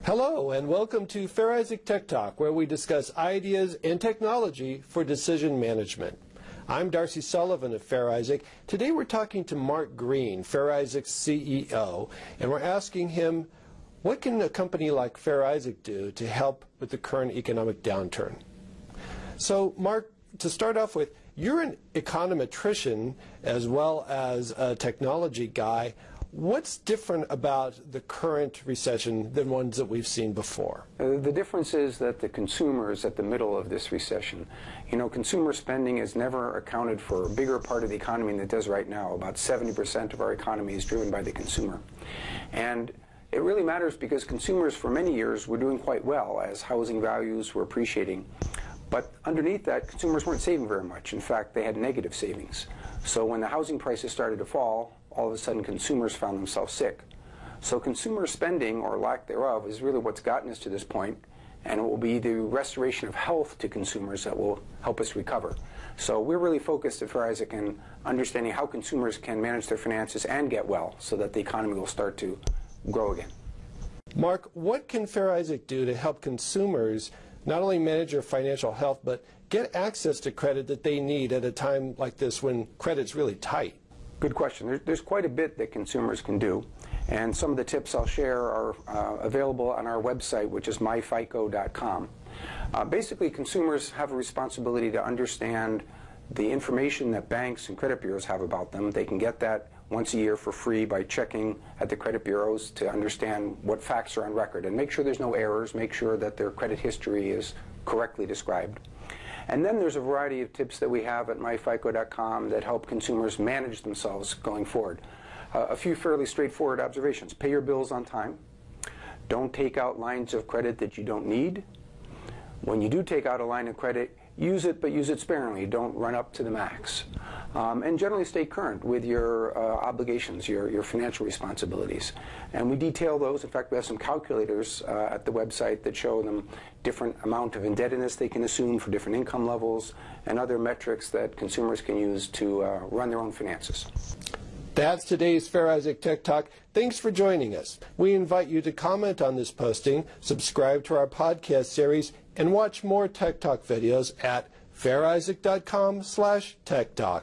Hello and welcome to Fair Isaac Tech Talk, where we discuss ideas and technology for decision management. I'm Darcy Sullivan of Fair Isaac. Today we're talking to Mark Green, Fair Isaac's CEO, and we're asking him, what can a company like Fair Isaac do to help with the current economic downturn? So Mark, to start off with, you're an econometrician as well as a technology guy. What's different about the current recession than ones that we've seen before? The difference is that the consumer is at the middle of this recession. You know, consumer spending has never accounted for a bigger part of the economy than it does right now. About 70% of our economy is driven by the consumer. And it really matters because consumers for many years were doing quite well as housing values were appreciating. But underneath that, consumers weren't saving very much. In fact, they had negative savings. So when the housing prices started to fall, all of a sudden consumers found themselves sick. So consumer spending, or lack thereof, is really what's gotten us to this point, and it will be the restoration of health to consumers that will help us recover. So we're really focused at Fair Isaac in understanding how consumers can manage their finances and get well so that the economy will start to grow again. Mark, what can Fair Isaac do to help consumers not only manage their financial health, but get access to credit that they need at a time like this when credit's really tight? Good question. There's quite a bit that consumers can do, and some of the tips I'll share are available on our website, which is myfico.com. Basically, consumers have a responsibility to understand the information that banks and credit bureaus have about them. They can get that once a year for free by checking at the credit bureaus to understand what facts are on record and make sure there's no errors, make sure that their credit history is correctly described. And then there's a variety of tips that we have at myfico.com that help consumers manage themselves going forward. A few fairly straightforward observations. Pay your bills on time. Don't take out lines of credit that you don't need. When you do take out a line of credit, use it, but use it sparingly. Don't run up to the max. And generally stay current with your obligations, your financial responsibilities. And we detail those. In fact, we have some calculators at the website that show them different amount of indebtedness they can assume for different income levels and other metrics that consumers can use to run their own finances. That's today's Fair Isaac Tech Talk. Thanks for joining us. We invite you to comment on this posting, subscribe to our podcast series, and watch more Tech Talk videos at fairisaac.com/techtalk.